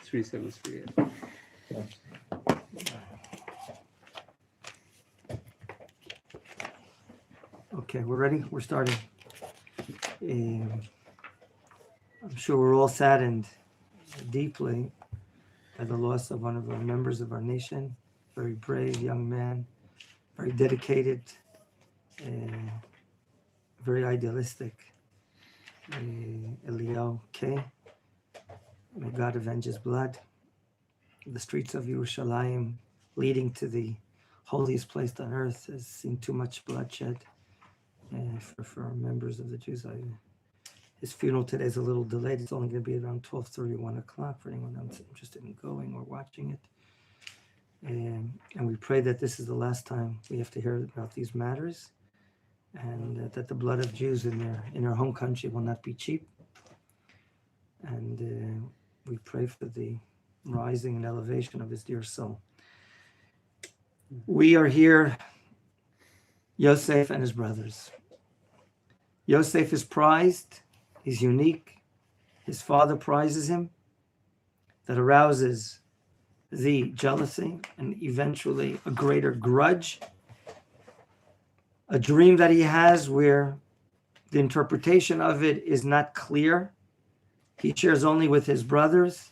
3738. Okay, we're ready. We're starting. I'm sure we're all saddened deeply by the loss of one of the members of our nation. Very brave young man, very dedicated, very idealistic. Eliyahu K. May God avenge his blood. The streets of Yerushalayim, leading to the holiest place on earth, has seen too much bloodshed for members of the Jews. His funeral today is a little delayed. It's only going to be around 12:30, 1 o'clock for anyone else interested in going or watching it. And we pray that this is the last time we have to hear about these matters, and that the blood of Jews in their home country will not be cheap. And we pray for the rising and elevation of his dear soul. We are here, Yosef and his brothers. Yosef is prized. He's unique. His father prizes him. That arouses the jealousy and eventually a greater grudge. A dream that he has where the interpretation of it is not clear. He shares only with his brothers,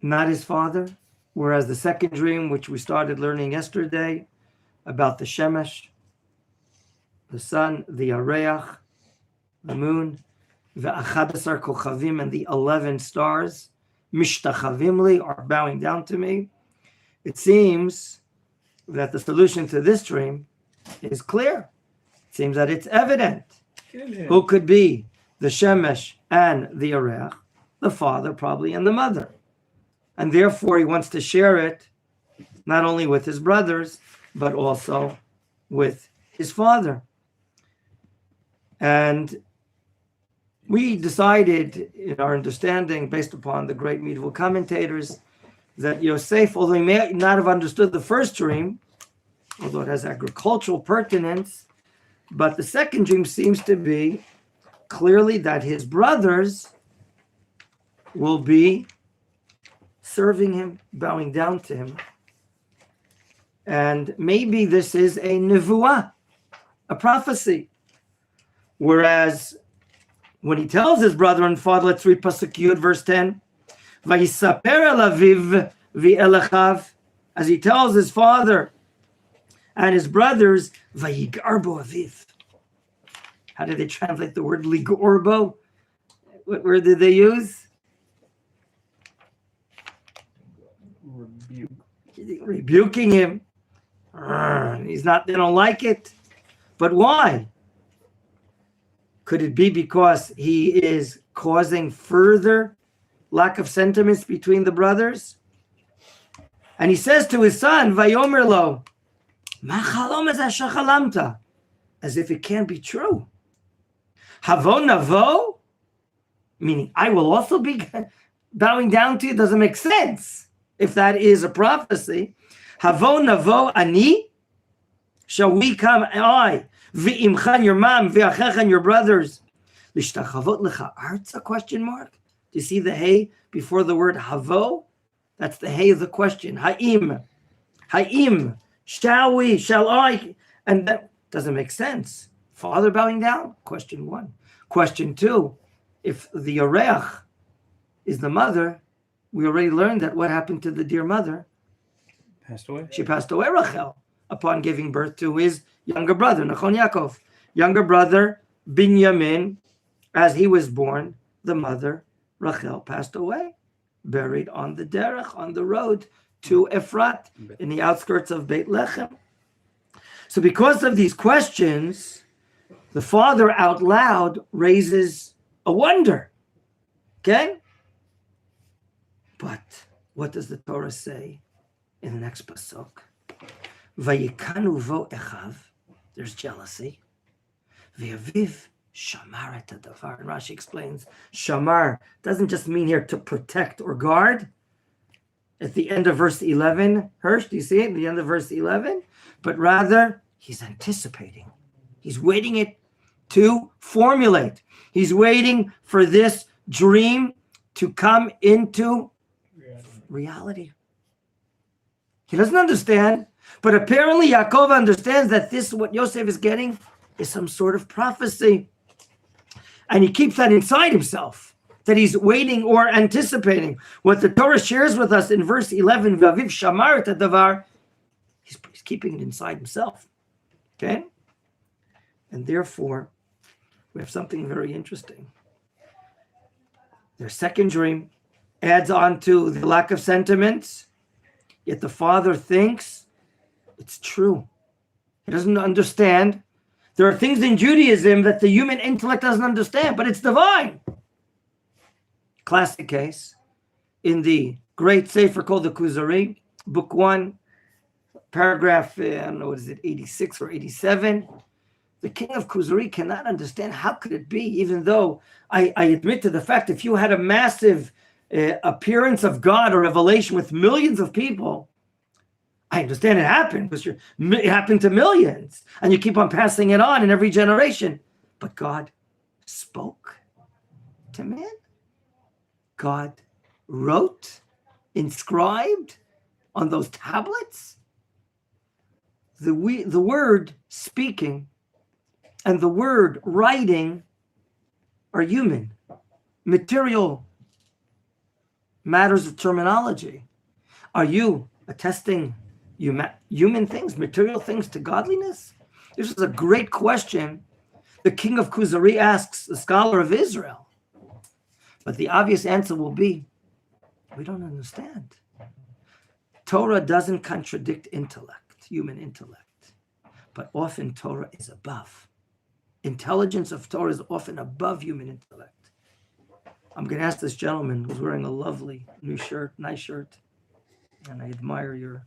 not his father. Whereas the second dream, which we started learning yesterday, about the Shemesh, the sun, the Areach, the moon, the Achadasar Kochavim, and the 11 stars, Mishtachavim li, are bowing down to me. It seems that the solution to this dream is clear. It seems that it's evident. Who could be the Shemesh and the Areach? The father, probably, and the mother. And therefore, he wants to share it not only with his brothers, but also with his father. And we decided, in our understanding, based upon the great medieval commentators, that Yosef, although he may not have understood the first dream, although it has agricultural pertinence, but the second dream seems to be clearly that his brothers will be serving him, bowing down to him. And maybe this is a nevuah, a prophecy. Whereas when he tells his brother and father, let's read Pasuk Yud, verse 10, Vayisaper el aviv v'el achav, as he tells his father and his brothers, Vayigarbo aviv. How did they translate the word ligorbo? What word did they use? Rebuking him. They don't like it. But why? Could it be because he is causing further lack of sentiments between the brothers? And he says to his son, Vayomer lo, Ma chalom hazeh shechalamta, as if it can't be true. Havo navo, meaning I will also be bowing down to you, doesn't make sense. If that is a prophecy, Havo navo ani, shall we come, I, v'imchan, your mom, v'achechan, your brothers, l'shtachavot lecha arza, question mark. Do you see the hey before the word havo? That's the hey of the question. Ha'im, shall we, shall I? And that doesn't make sense. Father bowing down? Question one. Question two, if the Areach is the mother, we already learned that what happened to the dear mother? Passed away. She passed away, Rachel, upon giving birth to his younger brother, Machon Meir. Younger brother, Binyamin, as he was born, the mother, Rachel, passed away, buried on the derech, on the road to Efrat, in the outskirts of Beit Lechem. So because of these questions, the father out loud raises a wonder. Okay? But what does the Torah say in the next pasuk? Vayikanu vo echav. There's jealousy. V'aviv shamar et hadavar. And Rashi explains, shamar doesn't just mean here to protect or guard. At the end of verse 11, Hirsch, do you see it? At the end of verse 11? But rather, he's anticipating. He's waiting it to formulate. He's waiting for this dream to come into reality. He doesn't understand, but apparently Yaakov understands that this, what Yosef is getting, is some sort of prophecy. And he keeps that inside himself, that he's waiting or anticipating. What the Torah shares with us in verse 11, V'aviv shamar et hadavar, he's keeping it inside himself. Okay? And therefore, we have something very interesting. Their second dream adds on to the lack of sentiments, yet the father thinks it's true. He doesn't understand. There are things in Judaism that the human intellect doesn't understand, but it's divine. Classic case in the great sefer called the Kuzari, book 1, paragraph, I don't know, what is it, 86 or 87? The king of Kuzari cannot understand how could it be, even though I admit to the fact if you had a massive appearance of God or revelation with millions of people, I understand it happened because it happened to millions and you keep on passing it on in every generation. But God spoke to man. God wrote, inscribed on those tablets. The word speaking and the word writing are human, material matters of terminology. Are you attesting human things, material things to godliness? This is a great question the king of Kuzari asks the scholar of Israel. But the obvious answer will be, we don't understand. Torah doesn't contradict intellect, human intellect, but often Torah is above. Intelligence of Torah is often above human intellect. I'm going to ask this gentleman who's wearing a lovely new shirt, nice shirt, and I admire your,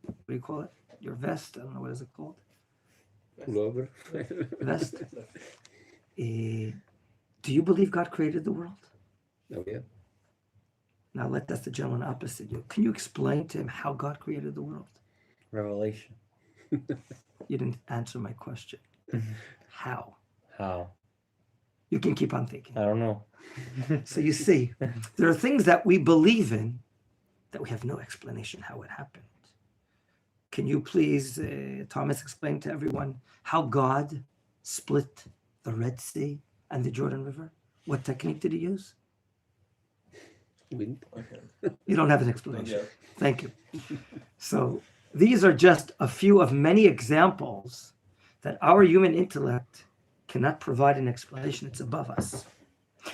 what do you call it? Your vest? I don't know, what is it called? Pullover. Vest. Do you believe God created the world? Oh, yeah. Now that's the gentleman opposite you. Can you explain to him how God created the world? Revelation. You didn't answer my question. How? How? You can keep on thinking. I don't know. So you see, there are things that we believe in that we have no explanation how it happened. Can you please, Thomas, explain to everyone how God split the Red Sea and the Jordan River? What technique did he use? Wind. You don't have an explanation. Thank you. So these are just a few of many examples that our human intellect cannot provide an explanation. It's above us.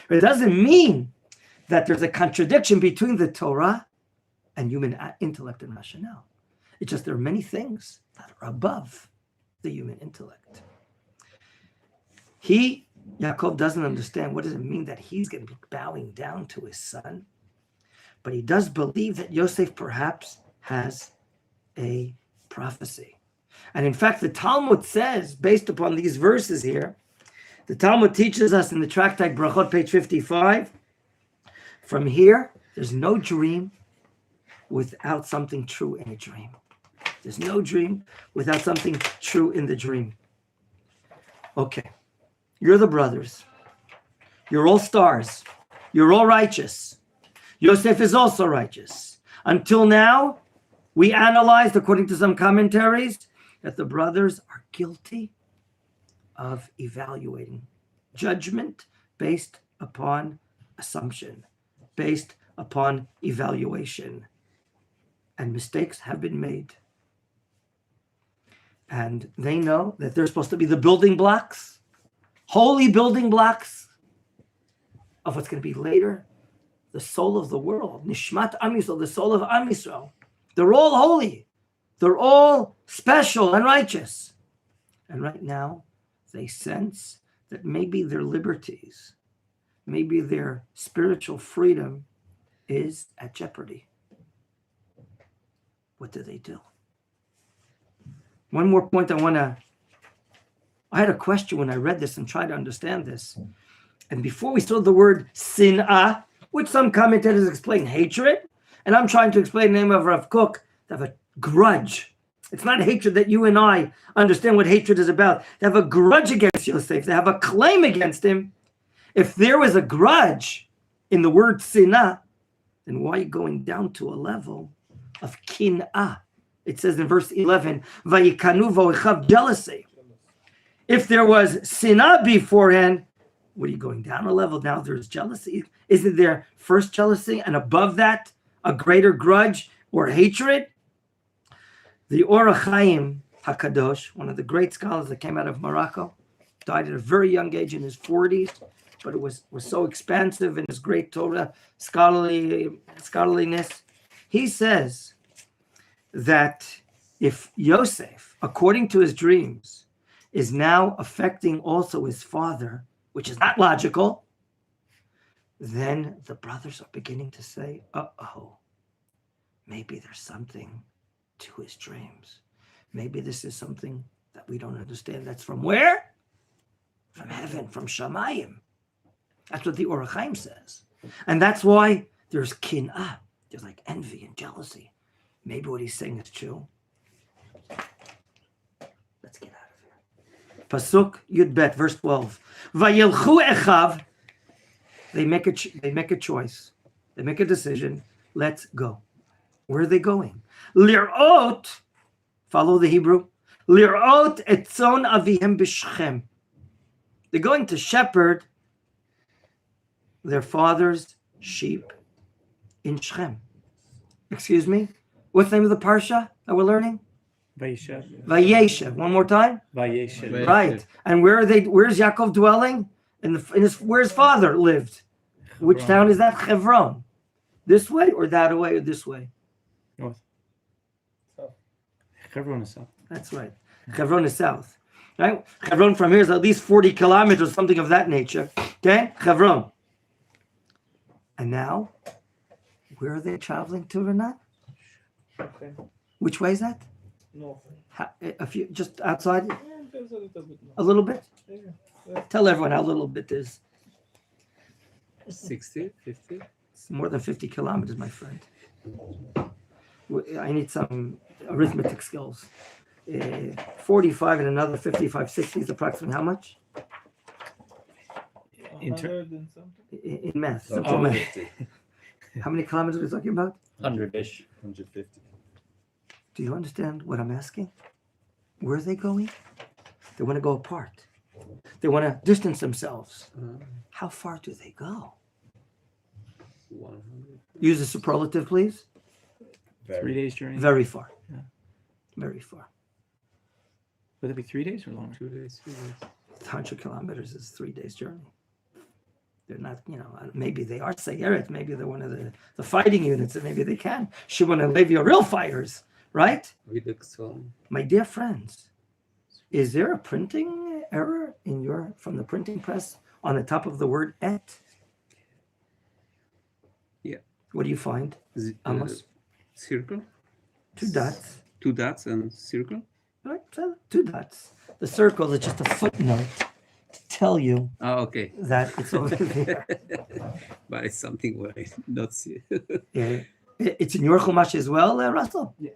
But it doesn't mean that there's a contradiction between the Torah and human intellect and rationale. It's just there are many things that are above the human intellect. Yaakov doesn't understand what does it mean that he's going to be bowing down to his son. But he does believe that Yosef perhaps has a prophecy. And in fact, the Talmud says, based upon these verses here, the Talmud teaches us in the Tractate Brachot, page 55, from here, there's no dream without something true in a dream. There's no dream without something true in the dream. Okay, you're the brothers. You're all stars. You're all righteous. Yosef is also righteous. Until now, we analyzed, according to some commentaries, that the brothers are guilty of evaluating judgment based upon assumption, based upon evaluation. And mistakes have been made. And they know that they're supposed to be the building blocks, holy building blocks of what's going to be later, the soul of the world, Nishmat Am Yisrael, the soul of Am Yisrael. They're all holy. They're all special and righteous. And right now, they sense that maybe their liberties, maybe their spiritual freedom is at jeopardy. What do they do? One more point I had a question when I read this and tried to understand this. And before we saw the word sin'ah, which some commentators explain hatred, and I'm trying to explain the name of Rav Kook, they have a grudge. It's not hatred that you and I understand what hatred is about. They have a grudge against Yosef. They have a claim against him. If there was a grudge, in the word sinah, then why are you going down to a level of kin'ah? It says in verse 11, Vayikanu v'ochav, jealousy. If there was sinah beforehand, what are you going down a level? Now there's jealousy. Isn't there first jealousy and above that a greater grudge or hatred? The Or HaChaim HaKadosh, one of the great scholars that came out of Morocco, died at a very young age in his 40s, but it was so expansive in his great Torah scholarliness. He says that if Yosef, according to his dreams, is now affecting also his father, which is not logical, then the brothers are beginning to say, uh-oh, maybe there's something to his dreams. Maybe this is something that we don't understand. That's from where? From heaven, from Shamayim. That's what the Or HaChaim says. And that's why there's kin'ah. There's like envy and jealousy. Maybe what he's saying is true. Let's get out of here. Pasuk Yud Bet, verse 12. Vayelchu echav. They make a choice. They make a decision. Let's go. Where are they going? Lir'ot. Follow the Hebrew. Lir'ot etzon avihem b'Shechem. They're going to shepherd their father's sheep in Shechem. Excuse me? What's the name of the parsha that we're learning? Vayeshev. Vayeshev. One more time. Vayeshev. Right. And where are they? Where's Yaakov dwelling? Where his father lived. Which town is that? Hebron. This way or that way or this way? North. South. Hebron is south. That's right. Hebron is south. Right? Hebron from here is at least 40 kilometers, something of that nature. Okay? Hebron. And now, where are they traveling to, Renat? Okay. Which way is that? North. A few, just outside? Yeah, there's a little bit. A little bit? Yeah. Tell everyone how little bit is. 60, 50? It's more than 50 kilometers, my friend. I need some arithmetic skills. 45 and another 55, 60 is approximately how much? In something. In math, simple math. How many kilometers are we talking about? 100-ish. 150. Do you understand what I'm asking? Where are they going? They want to go apart. They want to distance themselves. How far do they go? 100. Use a superlative, please. 3 days journey. Very far. Yeah. Very far. Would it be 3 days or longer? 2 days, 3 days. 100 kilometers is 3 days journey. They're not, maybe they are Sayeret, maybe they're one of the fighting units, and maybe they can. Shimon and Levi are real fighters, right? My dear friends, is there a printing error from the printing press on the top of the word et? Yeah. What do you find? Amos? Circle. 2 dots. 2 dots and circle. Right, so 2 dots. The circle is just a footnote to tell you Oh, okay. that it's over there. But it's something where I not see. It's in your Chumash as well, Russell? Yes.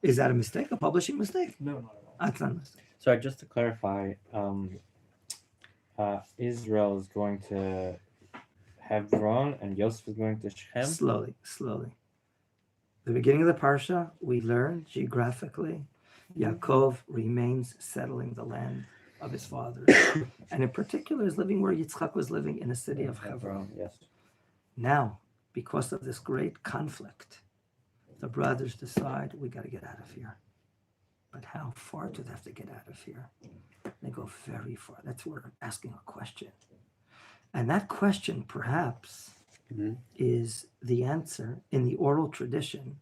Is that a mistake, a publishing mistake? No, not at all. That's not a mistake. Sorry, just to clarify, Israel is going to Hebron and Yosef is going to Shechem? Slowly. The beginning of the Parsha, we learn geographically, Yaakov remains settling the land of his fathers. And in particular, is living where Yitzchak was living in the city of Hebron. Yes. Now, because of this great conflict, the brothers decide we got to get out of here. But how far do they have to get out of here? They go very far. That's where I'm asking a question. And that question, perhaps, is the answer in the oral tradition.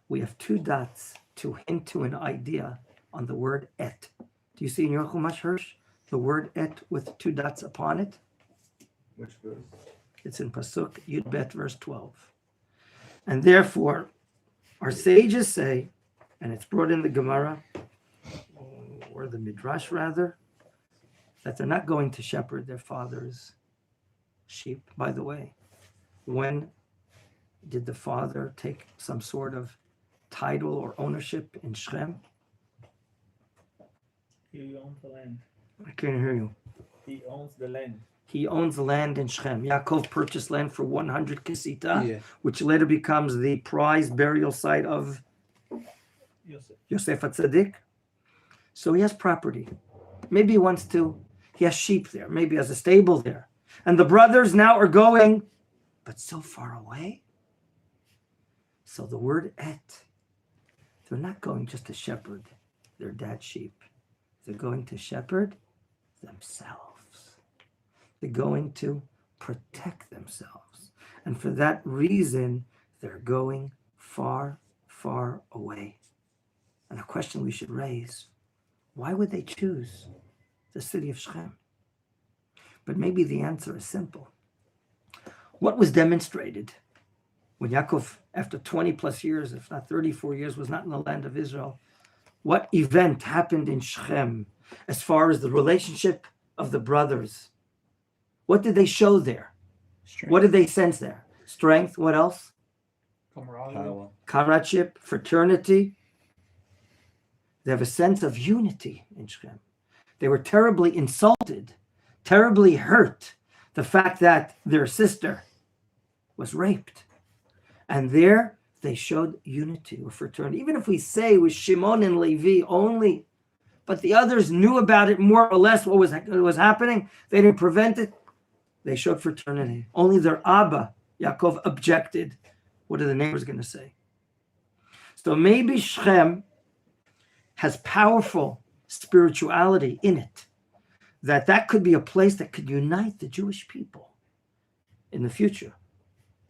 We have 2 dots to hint to an idea on the word et. Do you see in your Chumash, Hirsch, the word et with 2 dots upon it? Which verse? It's in Pasuk Yud Bet, verse 12. And therefore, our sages say, and it's brought in the Gemara, or the Midrash rather, that they're not going to shepherd their father's sheep. By the way, when did the father take some sort of title or ownership in Shechem? He owns the land. I can't hear you. He owns the land. he owns land in Shechem. Yaakov purchased land for 100 kesita, Yeah. which later becomes the prized burial site of Yosef HaTzadik. So he has property. Maybe he wants to, he has sheep there. Maybe he has a stable there. And the brothers now are going, but so far away. So the word et, they're not going just to shepherd their dad's sheep. They're going to shepherd themselves. They're going to protect themselves. And for that reason, they're going far, far away. And a question we should raise, why would they choose the city of Shechem? But maybe the answer is simple. What was demonstrated when Yaakov, after 20 plus years, if not 34 years, was not in the land of Israel? What event happened in Shechem as far as the relationship of the brothers? What did they show there? Strength. What did they sense there? Strength, what else? Camaraderie. Comradeship, fraternity. They have a sense of unity in Shechem. They were terribly insulted, terribly hurt, the fact that their sister was raped. And there they showed unity or fraternity. Even if we say it was Shimon and Levi only, but the others knew about it more or less what was happening. They didn't prevent it. They showed fraternity. Only their Abba, Yaakov, objected. What are the neighbors going to say? So maybe Shechem has powerful spirituality in it, that could be a place that could unite the Jewish people in the future.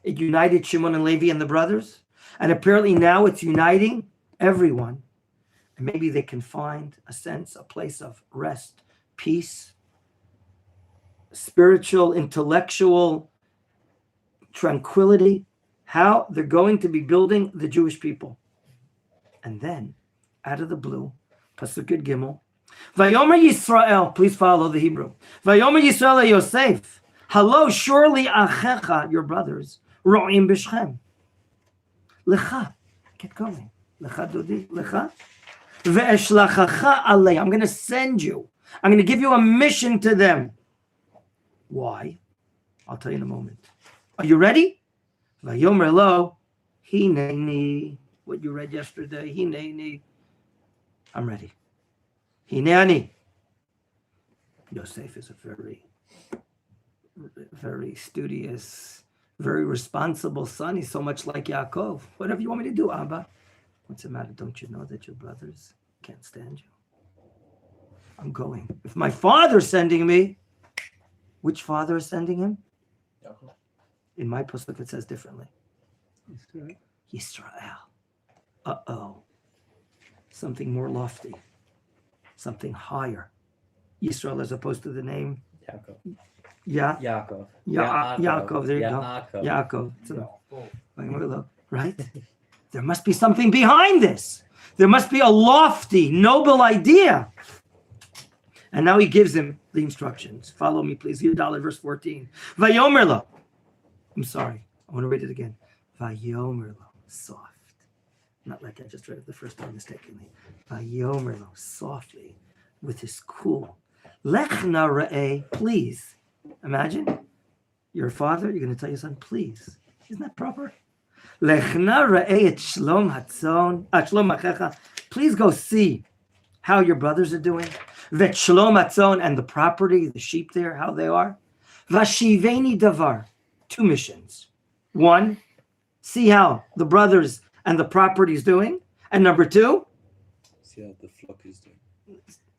It united Shimon and Levi and the brothers, and apparently now it's uniting everyone. And maybe they can find a sense, a place of rest, peace, spiritual, intellectual tranquility, how they're going to be building the Jewish people. And then, out of the blue, Pasuk Yud Gimel, Vayomer Yisrael, please follow the Hebrew. Vayomer Yisrael Yosef, hello, surely Achecha, your brothers, Ro'im B'Shechem. Lecha, get going. Lecha Dodi, Lecha. Ve'eshlachacha alei, I'm going to send you. I'm going to give you a mission to them. Why? I'll tell you in a moment. Are you ready? Vayomer lo, hineni. What you read yesterday, hineni. I'm ready. Hineni. Yosef is a very, very studious, very responsible son. He's so much like Yaakov. Whatever you want me to do, Abba. What's the matter? Don't you know that your brothers can't stand you? I'm going. If my father's sending me, which father is sending him? Yaakov. In my pasuk, it says differently. Israel. Yisrael. Uh-oh. Something more lofty. Something higher. Yisrael as opposed to the name. Yaakov. Yaakov. Yaakov. Yaakov. There you Yaakov. go. Yaakov. So, right? There must be something behind this. There must be a lofty, noble idea. And now he gives him the instructions. Follow me, please. Yudaleh, verse 14. Vayomer lo. I'm sorry. I want to read it again. Vayomer lo. Soft. Not like I just read it the first time mistakenly. Vayomer lo. Softly. With his cool. Lech na ra'eh. Please. Imagine. Your father, you're going to tell your son, please. Isn't that proper? Lech na ra'eh et shlom hatzon. Shlom achecha. Please go see how your brothers are doing. Vet shlom hatzon, and the property, the sheep there, how they are. Vashiveni davar. 2 missions. 1, see how the brothers and the property is doing. And number 2, See how the flock is doing.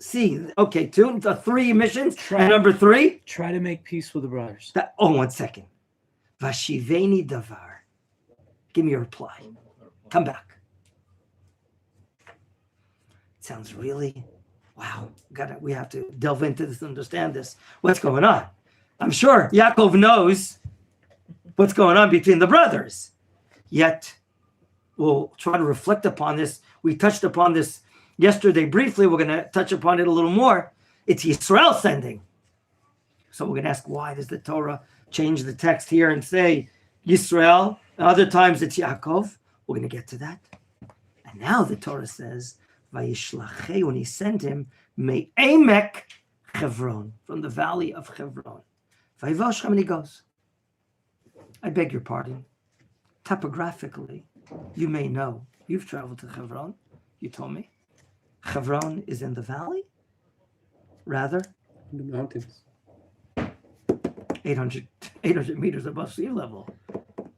see, okay, 2, the 3 missions. And number 3, Try to make peace with the brothers. 1 second. Vashiveni davar. Give me a reply. Come back. Sounds really, wow. We have to delve into this, understand this. What's going on? I'm sure Yaakov knows what's going on between the brothers. Yet, we'll try to reflect upon this. We touched upon this yesterday briefly. We're going to touch upon it a little more. It's Yisrael sending. So we're going to ask, why does the Torah change the text here and say Yisrael? Other times it's Yaakov. We're going to get to that. And now the Torah says, Vayishlachei, when he sent him, Me'emek Chevron, from the valley of Chevron. Vayivoshchem, and he goes. I beg your pardon. Topographically, you may know. You've traveled to Hebron. You told me. Hebron is in the valley? Rather? In the mountains. 800 meters above sea level.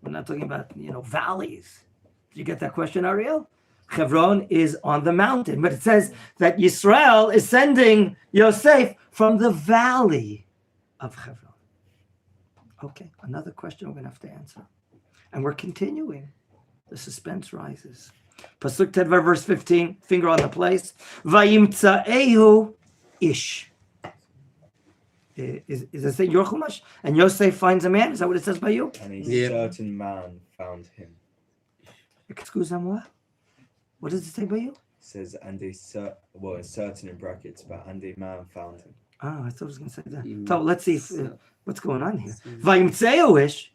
We're not talking about, valleys. Did you get that question, Ariel? Hebron is on the mountain, but it says that Yisrael is sending Yosef from the valley of Hebron. Okay, another question we're going to have to answer. And we're continuing. The suspense rises. Pasuk Tedvar, verse 15, finger on the place. Vayimtza'ehu ish. Is it say your Chumash? And Yosef finds a man? Is that what it says by you? And a Yeah. certain man found him. Excuse-moi. What does it say by you? It says, it's certain in brackets, but and a man found him. Oh, I thought I was going to say that. Mm. So let's see what's going on here. Vayimtza'ehu ish.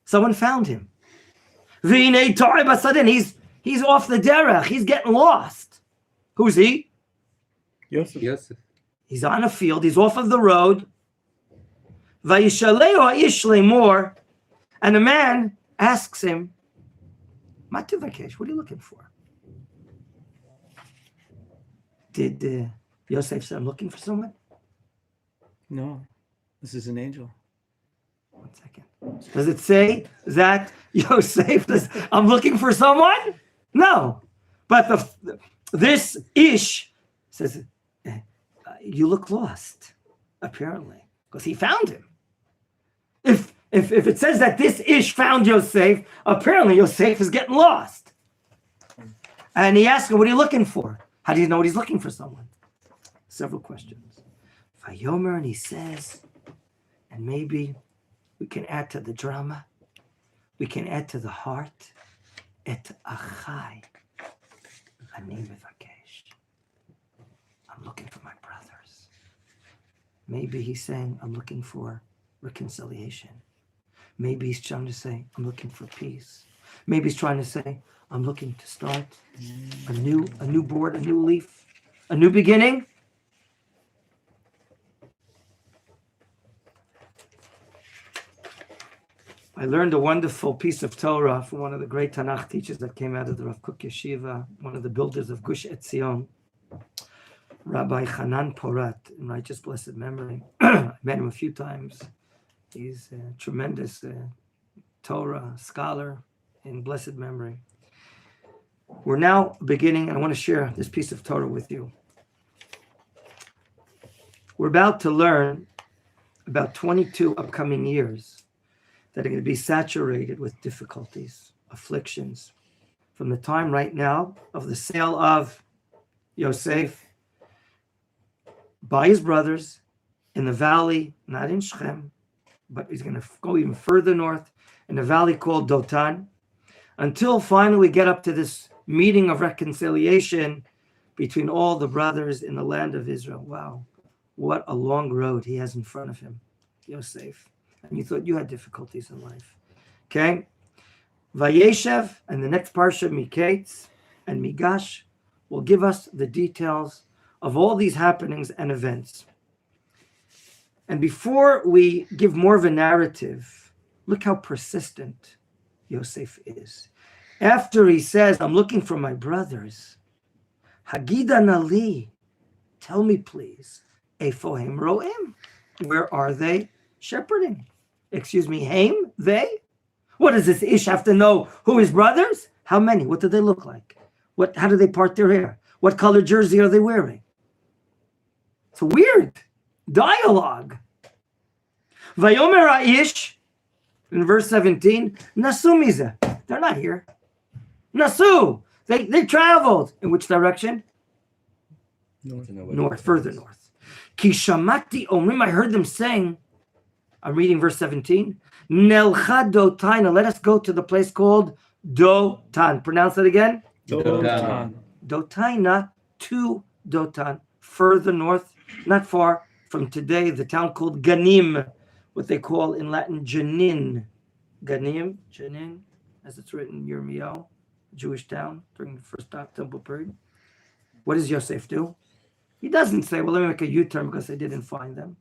Someone found him. V'hinei ta'eh b'sadin. He's off the derech. He's getting lost. Who's he? Yosef. He's on a field. He's off of the road. Vayishaleu ha'ish lemor. And a man asks him, Matu Vakesh, what are you looking for? Did Yosef say, I'm looking for someone? No, this is an angel. 1 second. Does it say that Yosef says, I'm looking for someone? No. But this Ish says, you look lost, apparently, because he found him. If it says that this Ish found Yosef, apparently Yosef is getting lost. And he asks him, what are you looking for? How do you know what he's looking for someone? Several questions. Vayomer, and he says, and maybe we can add to the drama, we can add to the heart, et achai, ani mevakesh. I'm looking for my brothers. Maybe he's saying, I'm looking for reconciliation. Maybe he's trying to say, I'm looking for peace. Maybe he's trying to say, I'm looking to start a new board, a new leaf, a new beginning. I learned a wonderful piece of Torah from one of the great Tanakh teachers that came out of the Rav Kook Yeshiva, one of the builders of Gush Etzion, Rabbi Hanan Porat, in righteous blessed memory. I met him a few times. He's a tremendous Torah scholar in blessed memory. We're now beginning, and I want to share this piece of Torah with you. We're about to learn about 22 upcoming years that are going to be saturated with difficulties, afflictions, from the time right now of the sale of Yosef by his brothers in the valley, not in Shechem, but he's going to go even further north in a valley called Dotan, until finally we get up to this meeting of reconciliation between all the brothers in the land of Israel. Wow, what a long road he has in front of him, Yosef. And you thought you had difficulties in life. Okay? Vayeshev and the next Parsha, Miketz and Migash, will give us the details of all these happenings and events. And before we give more of a narrative, look how persistent Yosef is. After he says, I'm looking for my brothers, Hagida Nali, tell me please, Efohem Roim, where are they shepherding? Excuse me, Haim, they? What does this Ish have to know? Who his brothers? How many? What do they look like? How do they part their hair? What color jersey are they wearing? It's a weird dialogue. Vayomer Ish, in verse 17, Nasu Mize, they're not here. Nasu, they traveled. In which direction? North, further north. Kishamati Omrim, I heard them saying, I'm reading verse 17, Nelcha Dotaina, let us go to the place called Dotan. Pronounce it again. Dotan. Dotaina to Dotan, further north, not far from today, the town called Ganim, what they call in Latin Jenin. Ganim, Jenin, as it's written in Yirmiyahu, Jewish town during the first temple period. What does Yosef do? He doesn't say, well, let me make a U-turn because I didn't find them.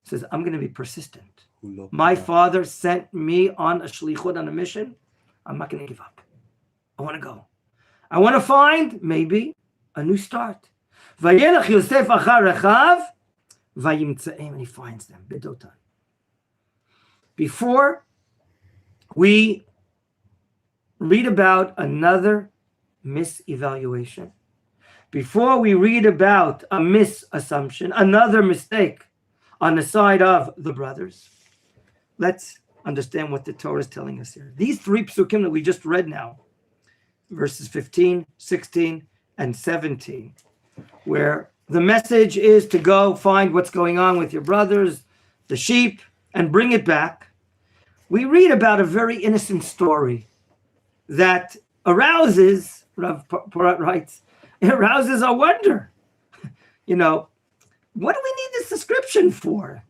says, I'm going to be persistent. My father sent me on a shlichut, on a mission. I'm not going to give up. I want to go. I want to find maybe a new start. Vayelech Yosef achar rechav, vayimtzeim, and he finds them. Bedotan. Before we read about another misevaluation, before we read about a misassumption, another mistake on the side of the brothers, let's understand what the Torah is telling us here. These three psukim that we just read now, verses 15, 16, and 17, where the message is to go find what's going on with your brothers, the sheep, and bring it back. We read about a very innocent story that arouses, Rav Porat writes, it arouses our wonder. You know, what do we need this description for?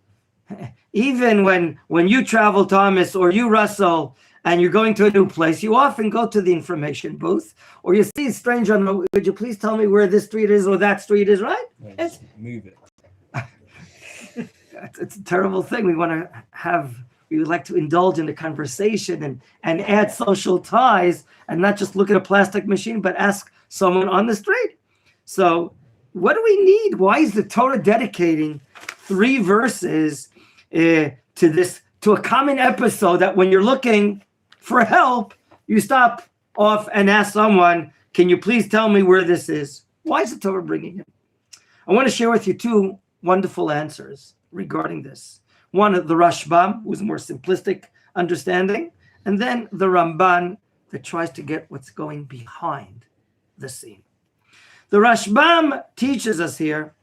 Even when you travel, Thomas, or you, Russell, and you're going to a new place, you often go to the information booth, or you see a stranger, would you please tell me where this street is or that street is, right? Let's move it. It's a terrible thing. We would like to indulge in the conversation and add social ties and not just look at a plastic machine, but ask someone on the street. So what do we need? Why is the Torah dedicating 3 verses to a common episode that when you're looking for help, you stop off and ask someone, can you please tell me where this is? Why is the Torah bringing it? I want to share with you 2 wonderful answers regarding this. One, the Rashbam, who's a more simplistic understanding, and then the Ramban that tries to get what's going behind the scene. The Rashbam teaches us here,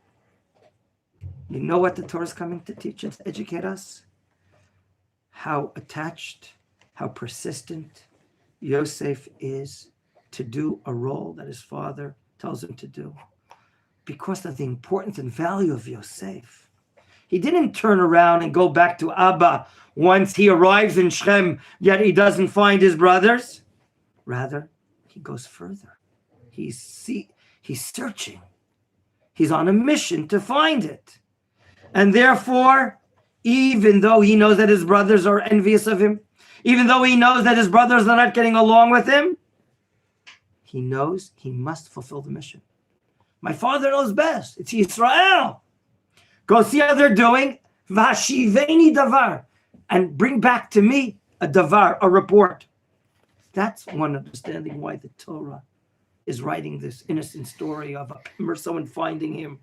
you know what the Torah is coming to teach us, educate us? How attached, how persistent Yosef is to do a role that his father tells him to do. Because of the importance and value of Yosef. He didn't turn around and go back to Abba once he arrives in Shechem, yet he doesn't find his brothers. Rather, he goes further. He's searching. He's on a mission to find it. And therefore, even though he knows that his brothers are envious of him, even though he knows that his brothers are not getting along with him, he knows he must fulfill the mission. My father knows best. It's Yisrael. Go see how they're doing. Vashiveni davar. And bring back to me a davar, a report. That's one understanding why the Torah is writing this innocent story of someone finding him.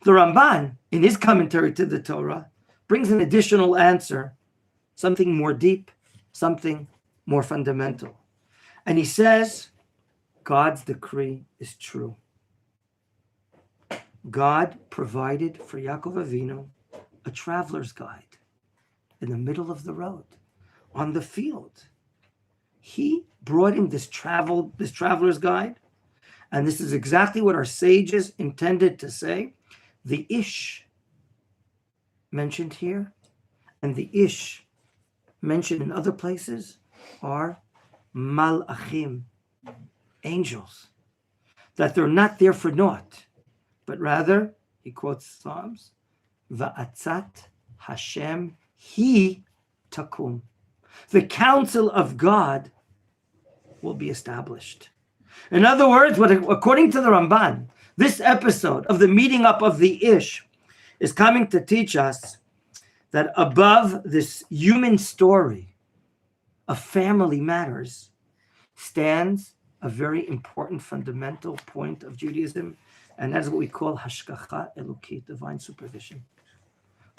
The Ramban, in his commentary to the Torah, brings an additional answer, something more deep, something more fundamental. And he says, God's decree is true. God provided for Yaakov Avinu a traveler's guide in the middle of the road, on the field. He brought him this traveler's guide, and this is exactly what our sages intended to say. The Ish mentioned here, and the Ish mentioned in other places are Malachim, angels, that they're not there for naught. But rather, he quotes Psalms, Va'atzat Hashem hi takum. The counsel of God will be established. In other words, according to the Ramban, this episode of the meeting up of the Ish is coming to teach us that above this human story of family matters stands a very important fundamental point of Judaism, and that is what we call hashgacha elokit, divine supervision.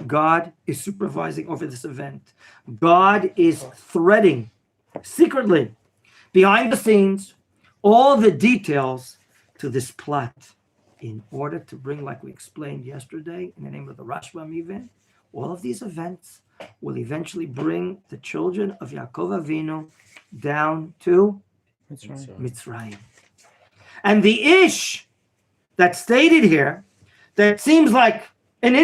God is supervising over this event. God is threading secretly, behind the scenes, all the details to this plot in order to bring, like we explained yesterday, in the name of the Rashbam even, all of these events will eventually bring the children of Yaakov Avinu down to Mitzrayim. And the Ish that's stated here, that seems like an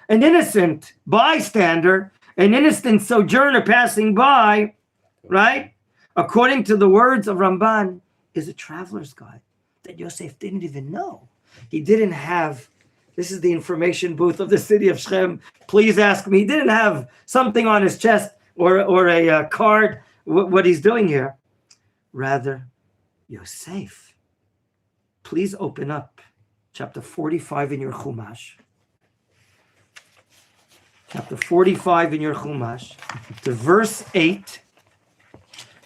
innocent bystander, an innocent sojourner passing by, right? According to the words of Ramban, is a traveler's guide that Yosef didn't even know. He didn't have This is the information booth of the city of Shechem. Please ask me. He didn't have something on his chest or a card, what he's doing here. Rather, Yosef. Please open up chapter 45 in your Chumash. Chapter 45 in your Chumash to verse 8.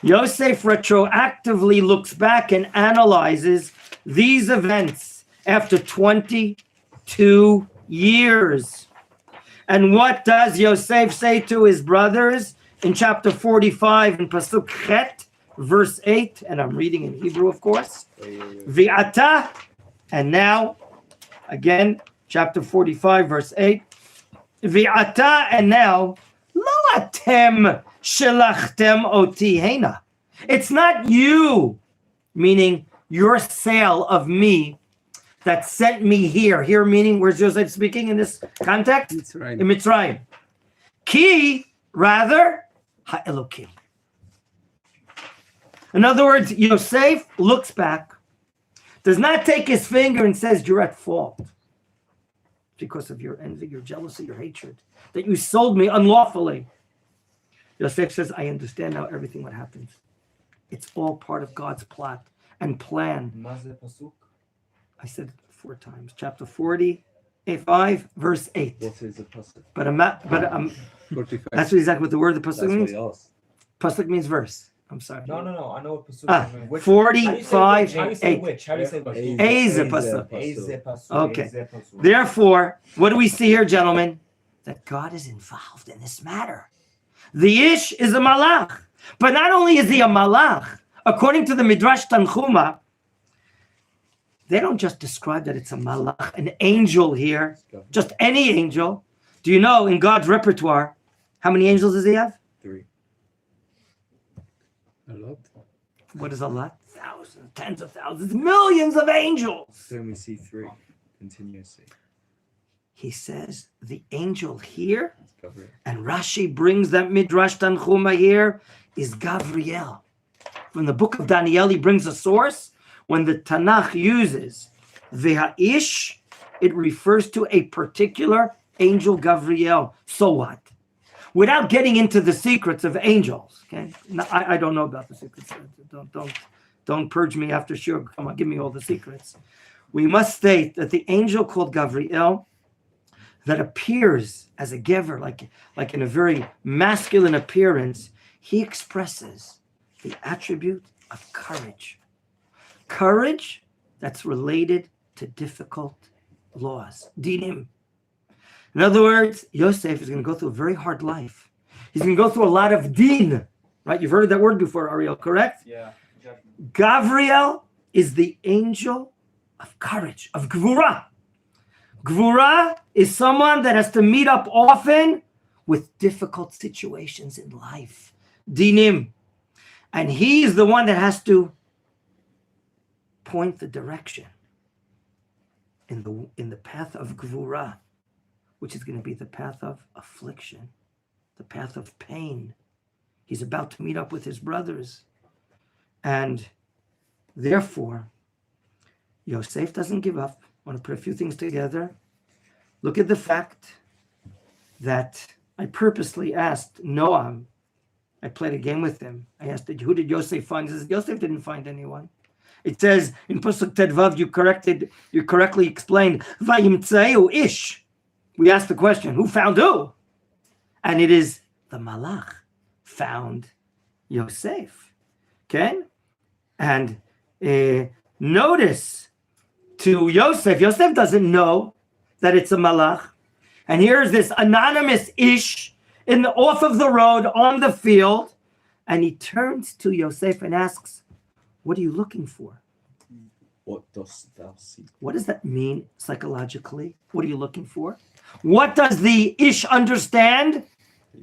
Yosef retroactively looks back and analyzes these events after 22 years. And what does Yosef say to his brothers in chapter 45 in Pasuk Chet, verse 8? And I'm reading in Hebrew, of course. Vi'ata, and now, again, chapter 45, verse 8. Vi'ata, and now, lo atem shelachtem oti hena. It's not you, meaning your sale of me, that sent me here. Here meaning, where's Joseph speaking in this context? Mitzrayim. In Mitzrayim. Ki, rather, ha-Elokim. In other words, Yosef looks back, does not take his finger and says, you're at fault because of your envy, your jealousy, your hatred, that you sold me unlawfully. Yosef says, I understand now everything what happens. It's all part of God's plot and plan. I said it 4 times. Chapter 45, verse 8. What is a pasuk? But 45. that's exactly what the word the pasuk That's what means. he asked. Pasuk means verse. I'm sorry. No. I know what pasuk means. Which- 45, How do you say 8. which? How do you say which? Eze pasuk. Eze pasuk. Okay. Eze pasuk. Therefore, what do we see here, gentlemen? That God is involved in this matter. The Ish is a malach. But not only is he a malach, according to the Midrash Tanchuma, they don't just describe that it's a malach, an angel here, just any angel. Do you know in God's repertoire, how many angels does he have? 3. A lot. What is a lot? Thousands, tens of thousands, millions of angels. So we see 3 continuously. He says the angel here, That's Gabriel. and Rashi brings that Midrash Tanchuma here, is Gabriel. From the book of Daniel, he brings a source. When the Tanakh uses Veha'ish, it refers to a particular angel, Gabriel. So what? Without getting into the secrets of angels, okay? No, I don't know about the secrets. Don't purge me after sure. Come on, give me all the secrets. We must state that the angel called Gabriel, that appears as a gever, like in a very masculine appearance, he expresses the attribute of courage. Courage that's related to difficult laws, dinim. In other words, Yosef is going to go through a very hard life. He's going to go through a lot of din, right? You've heard that word before, Ariel, correct? Yeah. Gabriel is the angel of courage, of gvura. Gvura is someone that has to meet up often with difficult situations in life, dinim. And he's the one that has to point the direction in the path of gvura, which is going to be the path of affliction, the path of pain. He's about to meet up with his brothers. And therefore, Yosef doesn't give up. I want to put a few things together. Look at the fact that I purposely asked Noam. I played a game with him. I asked, who did Yosef find? He says, Yosef didn't find anyone. It says in Pasuk Tedvav, you correctly explained, Vayimtzeu ish. We asked the question, who found who? And it is the Malach found Yosef. Okay? And notice to Yosef doesn't know that it's a Malach. And here's this anonymous ish off of the road on the field. And he turns to Yosef and asks, what are you looking for? What dost thou seek? What does that mean psychologically? What are you looking for? What does the ish understand?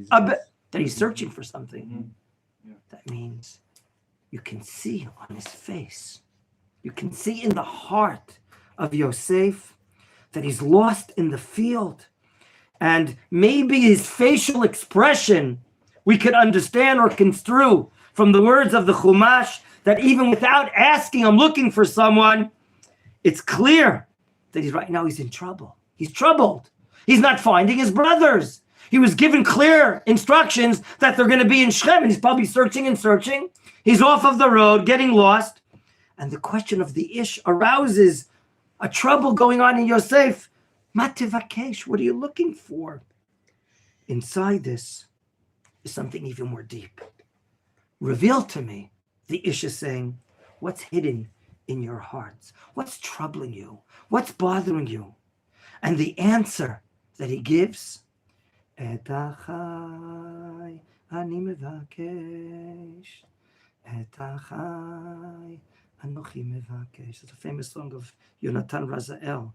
That he's searching for something. Mm-hmm. Yeah. That means you can see on his face, you can see in the heart of Yosef that he's lost in the field. And maybe his facial expression we could understand or construe from the words of the Chumash, that even without asking, I'm looking for someone, it's clear that he's in trouble. He's troubled. He's not finding his brothers. He was given clear instructions that they're going to be in Shechem, and he's probably searching and searching. He's off of the road, getting lost. And the question of the ish arouses a trouble going on in Yosef. Mativakesh, what are you looking for? Inside this is something even more deep. Reveal to me, the ish is saying, what's hidden in your hearts? What's troubling you? What's bothering you? And the answer that he gives, Et achai ani mevakesh, et achai anochi mevakesh. It's a famous song of Yonatan Razael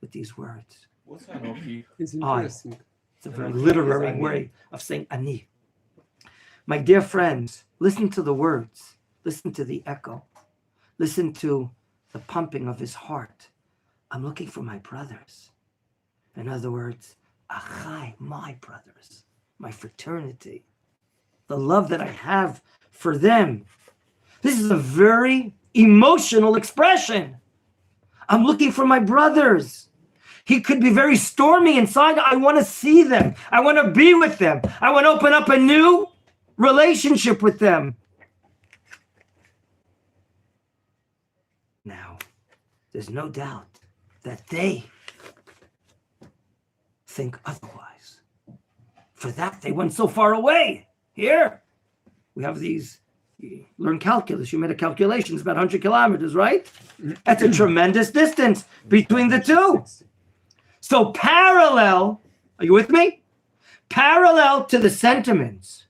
with these words. What's Anochi? It's interesting. It's a very literary way of saying ani. My dear friends, listen to the words. Listen to the echo. Listen to the pumping of his heart. I'm looking for my brothers. In other words, achai, my brothers, my fraternity, the love that I have for them. This is a very emotional expression. I'm looking for my brothers. He could be very stormy inside. I want to see them. I want to be with them. I want to open up a new relationship with them. Now, there's no doubt that they think otherwise. For that, they went so far away. Here, we have these, you learn calculus. You made a calculation. It's about 100 kilometers, right? That's a tremendous distance between the two. So parallel, are you with me? Parallel to the sentiments,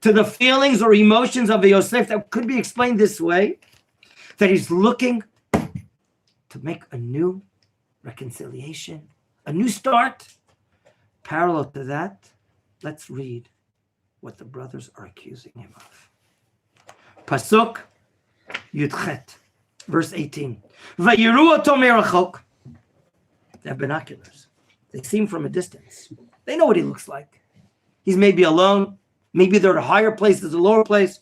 to the feelings or emotions of Yosef that could be explained this way, that he's looking to make a new reconciliation, a new start. Parallel to that, let's read what the brothers are accusing him of. Pasuk Yudchet, verse 18. Vayiru oto merachok. They have binoculars. They see him from a distance. They know what he looks like. He's maybe alone. Maybe they're at a higher place, there's a lower place.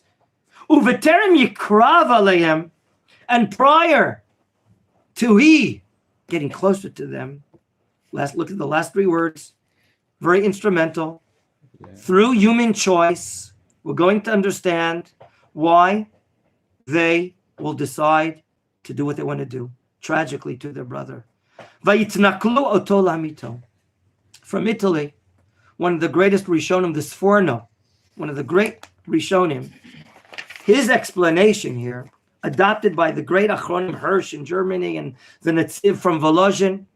Uveterem yikrav aleim. And prior to he getting closer to them, look at the last three words. Very instrumental. Yeah. Through human choice, we're going to understand why they will decide to do what they want to do, tragically to their brother. Vayitnaklu oto lamito. From Italy, one of the greatest Rishonim, the Sforno, one of the great Rishonim, his explanation here, adopted by the great Achronim Hirsch in Germany and the Netziv from Volozhin,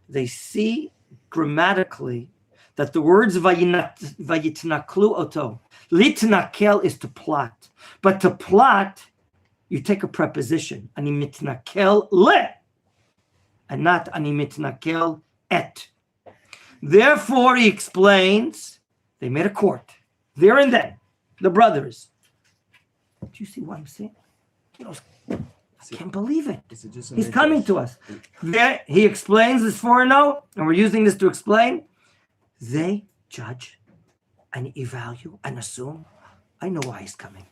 they see grammatically that the words vayitnaklu oto, litnakel is to plot. But to plot, you take a preposition, ani mitnakel le, and not ani mitnakel et. Therefore, he explains, they made a court. There and then, the brothers. Do you see what I'm saying? You know, I can't believe it. He's coming to us. There, he explains this for no, and we're using this to explain. They judge and evaluate and assume, I know why he's coming.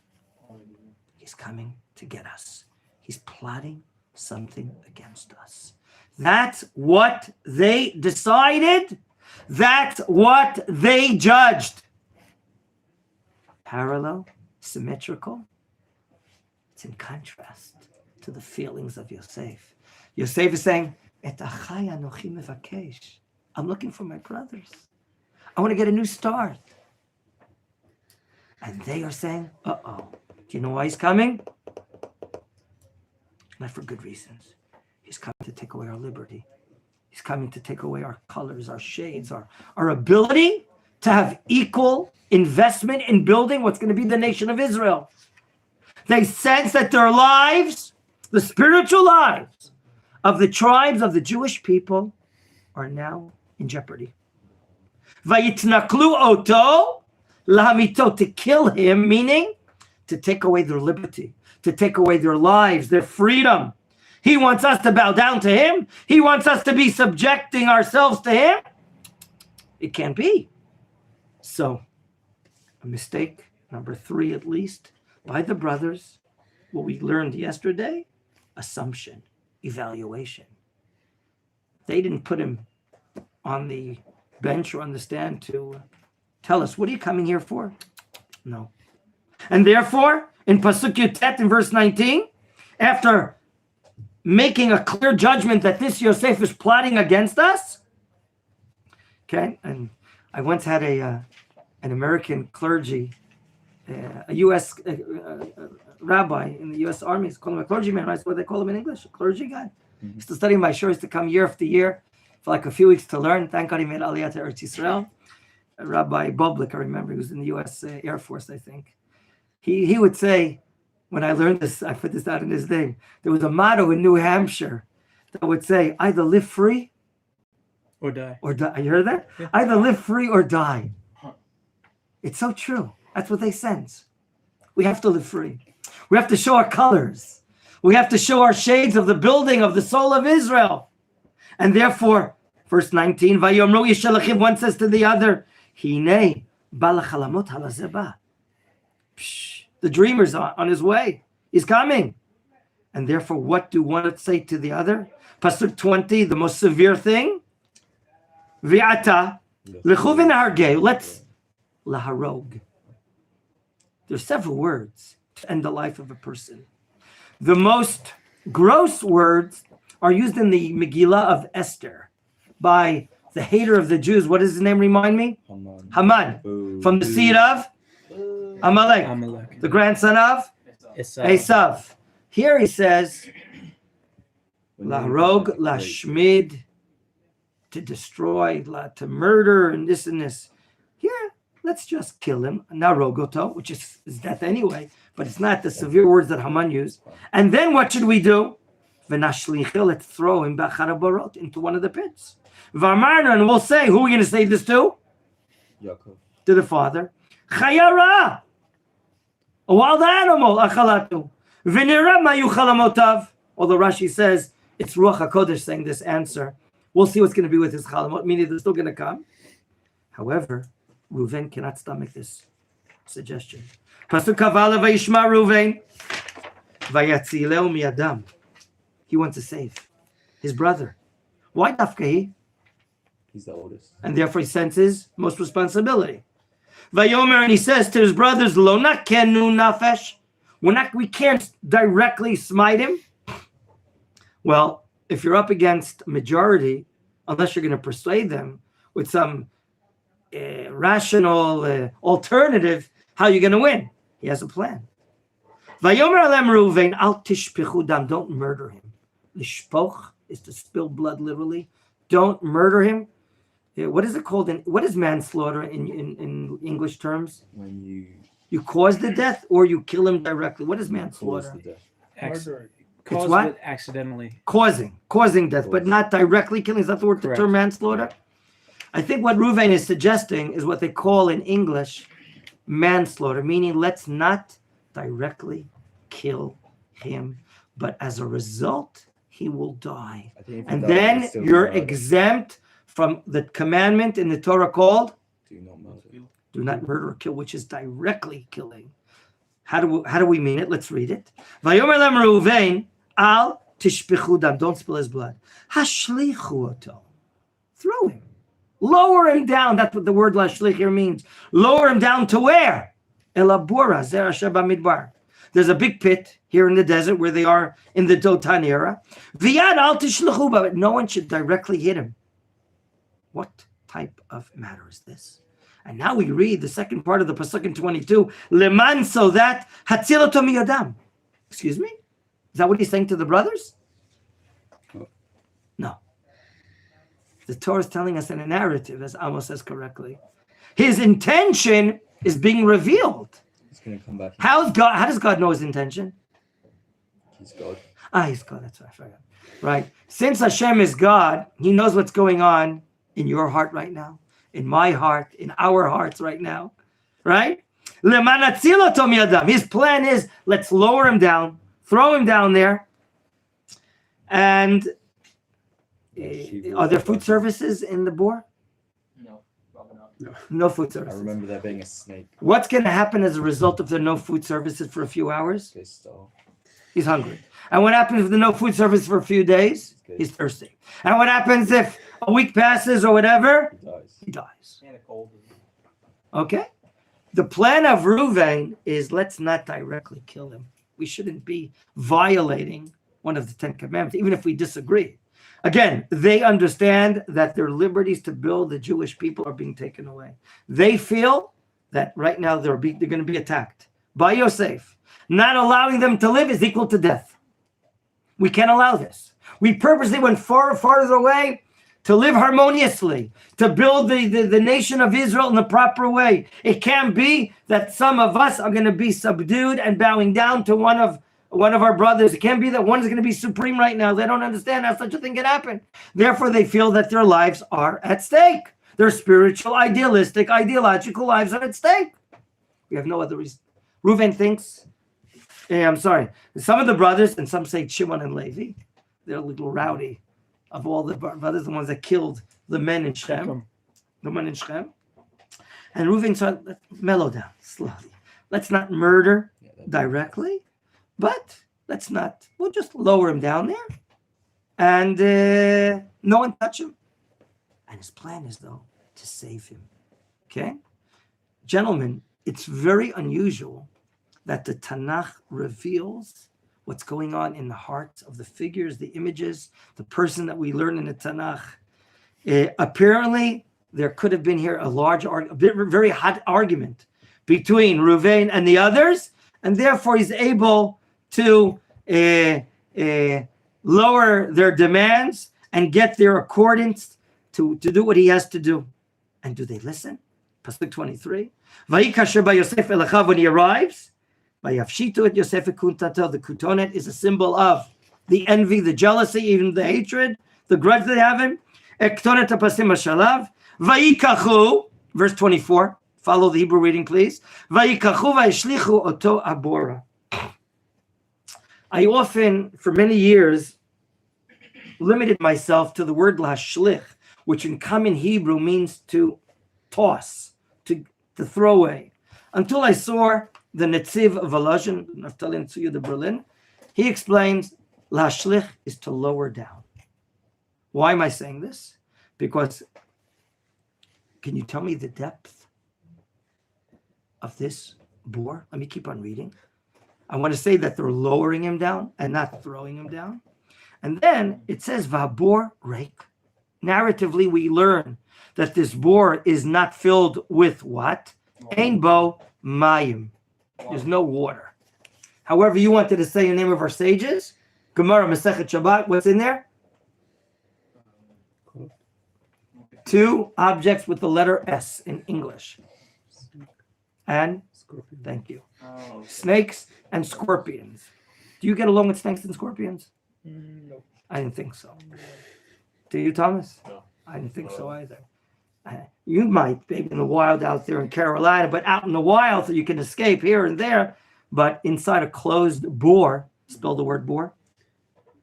He's coming to get us. He's plotting something against us. That's what they decided. That's what they judged. Parallel, symmetrical. It's in contrast to the feelings of Yosef. Yosef is saying, Et achai anochi mevakesh. I'm looking for my brothers. I want to get a new start. And they are saying, uh-oh. Do you know why he's coming? Not for good reasons. He's coming to take away our liberty. He's coming to take away our colors, our shades, our ability to have equal investment in building what's going to be the nation of Israel. They sense that their lives, the spiritual lives of the tribes of the Jewish people, are now in jeopardy. Vayitnaklu oto lahamito, to kill him, meaning to take away their liberty, to take away their lives, their freedom. He wants us to bow down to him. He wants us to be subjecting ourselves to him. It can't be. So, a mistake, number 3 at least, by the brothers, what we learned yesterday, assumption, evaluation. They didn't put him on the bench or on the stand to tell us, what are you coming here for? No. And therefore, in Pasuk Yutet in verse 19, after making a clear judgment that this Yosef is plotting against us, okay, and I once had an American clergy, a U.S. Rabbi in the U.S. Army, he's called him a clergyman, that's what they call him in English, a clergy guy. He used to study my shore, used to come year after year for like a few weeks to learn. Thank God he made Aliyah to Eretz Yisrael. Rabbi Boblik, I remember, he was in the U.S. Air Force, I think. He would say, when I learned this, I put this out in his name, there was a motto in New Hampshire that would say, either live free Or die. or die. You heard that? Yeah. Either live free or die. It's so true. That's what they sense. We have to live free. We have to show our colors. We have to show our shades of the building of the soul of Israel. And therefore, verse 19, Vayomru Yishalachim, one says to the other, Hine balachalamot halazeba. The dreamer's on his way. He's coming. And therefore, what do one say to the other? Pasuk 20, the most severe thing. Vi'ata lechuvin hargei. Let's laharog. There's several words to end the life of a person. The most gross words are used in the Megillah of Esther by the hater of the Jews. What does his name remind me? Haman. From the seed of Amalek, Amalek. the grandson of Esav. Here he says, laharog, lashmid, to destroy, to murder, and this and this. Here, let's just kill him. Narogoto, which is death anyway, but it's not the severe words that Haman used. And then what should we do? V'nashlichil, let's throw him b'charaborot, into one of the pits. V'amarna, and we'll say, who are we going to say this to? Yaakov. To the father. Chayara, a wild animal, achalatu. V'nira ma yuchalamotav. Although Rashi says it's Ruach HaKodesh saying this answer. We'll see what's going to be with his chalamot, meaning they're still going to come. However, Reuven cannot stomach this suggestion. Pasuk Kavala vayishma Reuven vayatzileu miyadam. He wants to save his brother. Why dafka? He's the oldest. And therefore he senses most responsibility. Vayomer, and he says to his brothers, Lo nakenu nafesh. We can't directly smite him. Well, if you're up against majority, unless you're going to persuade them with some rational alternative, how are you going to win? He has a plan. Vayomer alem Reuven, al tishpichu dam. Don't murder him. Lishpoch is to spill blood, literally. Don't murder him. What is it called? What is manslaughter in English terms? When you cause the death or you kill him directly. What is cause manslaughter? the death. Caused what? it accidentally. Causing death, but not directly killing. Is that the word? The term manslaughter? I think what Reuven is suggesting is what they call in English manslaughter, meaning let's not directly kill him, but as a result, he will die. And then you're exempt from the commandment in the Torah called do not murder or kill, which is directly killing. How do we mean it? Let's read it. Vayomer lam Reuven al tishpichu dam. Don't spill his blood. Hashlichu oto. Throw him. Lower him down. That's what the word lashlich here means. Lower him down to where? Elabura zera sheba midbar. There's a big pit here in the desert where they are in the Dotan era. V'yad al tishlichu, but no one should directly hit him. What type of matter is this? And now we read the second part of the Pasuk in 22. Leman, so that hatziloto miyadam. Excuse me? Is that what he's saying to the brothers? No. The Torah is telling us in a narrative, as Amos says correctly. His intention is being revealed. He's going to come back. How does God know his intention? He's God. He's God. That's what I forgot. Right. Since Hashem is God, he knows what's going on in your heart right now, in my heart, in our hearts right now. Right? His plan is, let's lower him down, throw him down there. And are there food services in the bor? No, probably not. No food I services. remember there being a snake. What's going to happen as a result of there no food services for a few hours? They stole. He's hungry. And what happens if there's no food service for a few days? He's thirsty. And what happens if a week passes or whatever? He dies. He dies. And a cold. Okay? The plan of Reuven is let's not directly kill him. We shouldn't be violating one of the 10 commandments, even if we disagree. Again, they understand that their liberties to build the Jewish people are being taken away. They feel that right now they're going to be attacked by Yosef. Not allowing them to live is equal to death. We can't allow this. We purposely went farther away to live harmoniously, to build the nation of Israel in the proper way. It can't be that some of us are going to be subdued and bowing down to one of our brothers. It can't be that one is going to be supreme right now. They don't understand how such a thing can happen. Therefore, they feel that their lives are at stake. Their spiritual, idealistic, ideological lives are at stake. We have no other reason. Reuven thinks, I'm sorry, some of the brothers, and some say Shimon and Levi, they're a little rowdy. Of all the brothers, the ones that killed the men in Shem. The men in Shem. And Reuven said, let's mellow down slowly. Let's not murder directly, but we'll just lower him down there and no one touch him. And his plan is, though, to save him. Okay? Gentlemen, it's very unusual that the Tanakh reveals what's going on in the hearts of the figures, the images, the person that we learn in the Tanakh. Apparently, there could have been here a very hot argument between Reuven and the others, and therefore he's able to lower their demands and get their accordance to do what he has to do. And do they listen? Pasuk 23. Vayikasher by Yosef elachav, when he arrives, Vayafshitu et Yosef kuntato. The kutonet is a symbol of the envy, the jealousy, even the hatred, the grudge they have him. Ektonet apasim hashalav. Vayikachu, verse 24. Follow the Hebrew reading, please. Vayikachu vayishlichu oto abora. I often, for many years, limited myself to the word lashlich, which in common Hebrew means to toss, to throw away. Until I saw the Netziv of Volozhin, Naftali Netziv of Berlin, he explains lashlich is to lower down. Why am I saying this? Because can you tell me the depth of this bore? Let me keep on reading. I want to say that they're lowering him down and not throwing him down. And then it says vabor reik. Narratively, we learn that this bore is not filled with what? Ein bo mayim. There's no water. However, you wanted to say the name of our sages, Gemara Masechet Shabbat, what's in there? 2 objects with the letter S in English. And, thank you, snakes and scorpions. Do you get along with snakes and scorpions? No. I didn't think so. Do you, Thomas? No. I didn't think so either. You might be in the wild out there in Carolina, but out in the wild so you can escape here and there. But inside a closed bore, spell the word bore.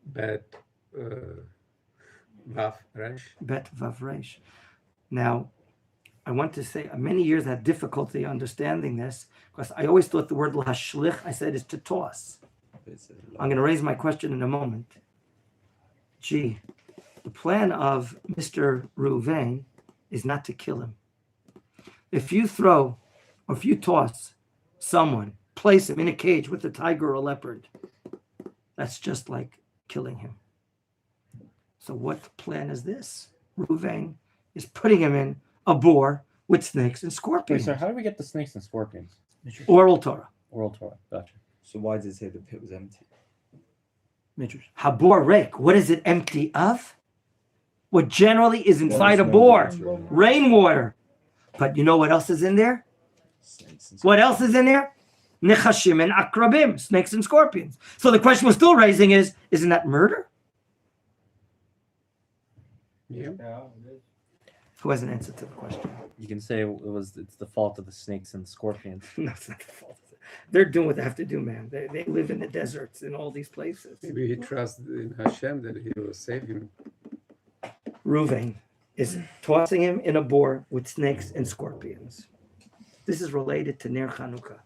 Bet Vav Resh. Bet Vav Resh. Now, I want to say many years I had difficulty understanding this because I always thought the word lashlich, I said, is to toss. I'm going to raise my question in a moment. Gee, the plan of Mr. Reuven is not to kill him. If you throw or if you toss someone, place him in a cage with a tiger or a leopard, that's just like killing him. So what plan is this? Reuven is putting him in a bore with snakes and Wait, scorpions. so how do we get the snakes and scorpions? Oral Torah. Oral Torah. Gotcha. So why does it say the pit was empty? Midrash. Habor reik. What is it empty of? What generally is inside a no bore? water. Rainwater. But you know what else is in there? Snakes and What else is in there? Nechashim and akrabim, snakes and scorpions. So the question we're still raising is, isn't that murder? Yeah. Yeah, it is. Who has an answer to the question? You can say it's the fault of the snakes and scorpions. No, it's not the fault. They're doing what they have to do, man. They live in the deserts in all these places. Maybe he trusts in Hashem that he will save him. Reuven is tossing him in a bore with snakes and scorpions. This is related to Ner Chanukah.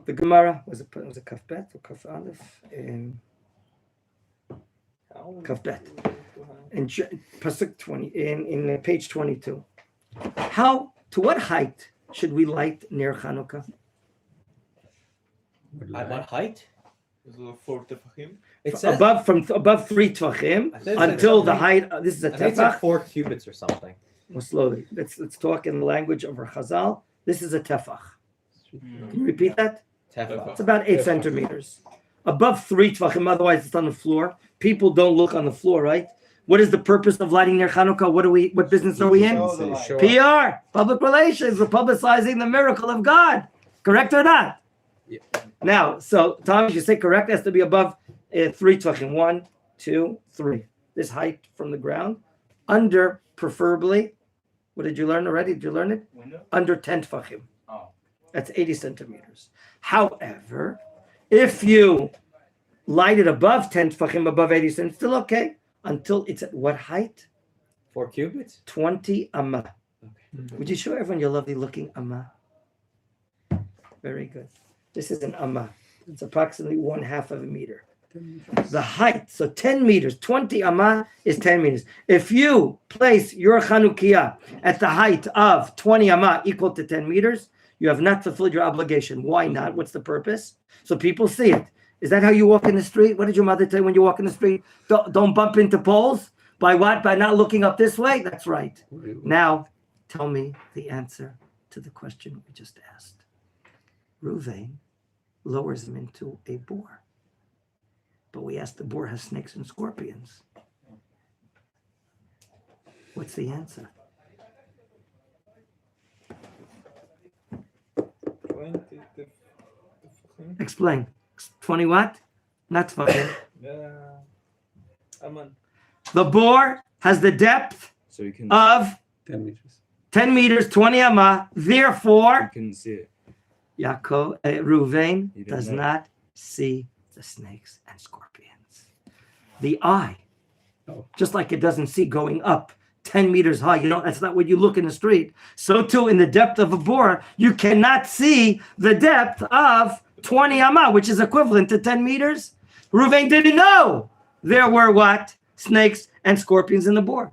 The Gemara was a Kaf Bet or Kaf Aleph in Kaf Bet in Pasuk 20 in page 22. To what height should we light Ner Chanukah? At what height? For tefachim. It says Above 3 tvachim I think it's until like the something- height. This is a I think it's like tefach. 4 cubits or something. Well, slowly. Let's talk in the language of our Chazal. This is a tefach. Can you repeat that? Tefach. It's about 8 centimeters. Above 3 tvachim, otherwise it's on the floor. People don't look on the floor, right? What is the purpose of lighting Ner Chanukah? What business are we in? Show up. PR, public relations. We're publicizing the miracle of God. Correct or not? Yeah. Now, so Thomas, you say correct, it has to be above 3 tvachim. 1, 2, 3. This height from the ground. Under, preferably, what did you learn already? Did you learn it? Window? Under 10 tvachim. Oh. That's 80 centimeters. However, if you light it above 10 tvachim, above 80 centimeters, still okay. Until it's at what height? 4 cubits? 20 amma. Would you show everyone your lovely looking amma? Very good. This is an amma. It's approximately 1/2 of a meter. The height, so 10 meters, 20 amma is 10 meters. If you place your Chanukiah at the height of 20 amma equal to 10 meters, you have not fulfilled your obligation. Why not? What's the purpose? So people see it. Is that how you walk in the street? What did your mother tell you when you walk in the street? Don't bump into poles? By what? By not looking up this way? That's right. Now, tell me the answer to the question we just asked. Ruvain lowers him into a boar. But we asked the boar has snakes and scorpions. What's the answer? 20 tefachim. Explain. 20 what? Not tvachim. Aman. The boar has the depth So you can of 10 meters. 10 meters, 20 amma. Therefore, you can see it. Ruvain You don't does know. not see the snakes and scorpions. The eye, Oh. just like it doesn't see going up 10 meters high, that's not what you look in the street. So too, in the depth of a boar, you cannot see the depth of 20 amma, which is equivalent to 10 meters. Ruvain didn't know there were what? Snakes and scorpions in the boar.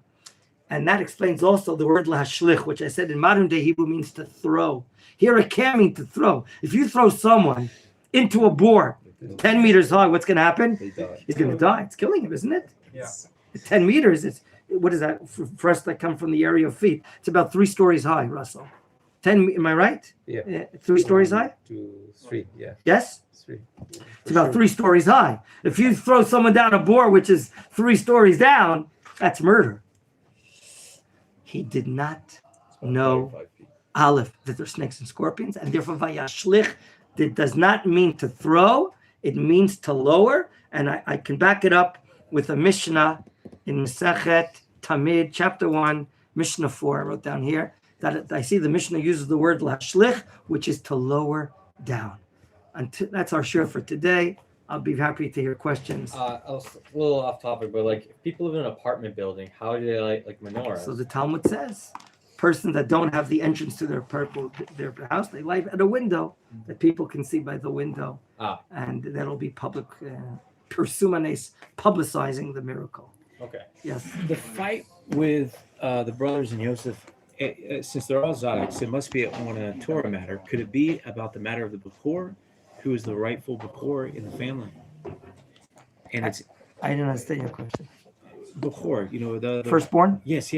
And that explains also the word lahashlich, which I said in modern day Hebrew means to throw. Here it can mean to throw. If you throw someone into a boar 10 meters high, what's going to happen? They die. He's going to die. It's killing him, isn't it? Yeah. 10 meters, what is that? For us that come from the area of feet, it's about 3 stories high, Russell. 10, am I right? Yeah. 3 stories high? 2, 3. Yeah. Yes? 3. It's about 3 stories high. If you throw someone down a boar, which is 3 stories down, that's murder. He did not know 35 feet. Aleph, that there's snakes and scorpions, and therefore vayashlich, that does not mean to throw, it means to lower. And I can back it up with a Mishnah in Masechet Tamid, chapter 1, Mishnah 4. I wrote down here that I see the Mishnah uses the word lashlich, which is to lower down. And that's our share for today. I'll be happy to hear questions. I was a little off topic, but like if people live in an apartment building, how do they light like menorahs? So the Talmud says, persons that don't have the entrance to their house, they light at a window that people can see by the window. And that'll be public, persumanes, publicizing the miracle. Okay. Yes. The fight with the brothers and Yosef, since they're all Zadok's, it must be on a Torah matter. Could it be about the matter of the Bechor? Who is the rightful Bechor in the family? And it's I didn't understand your question. Bechor, the Firstborn? Yes, yes.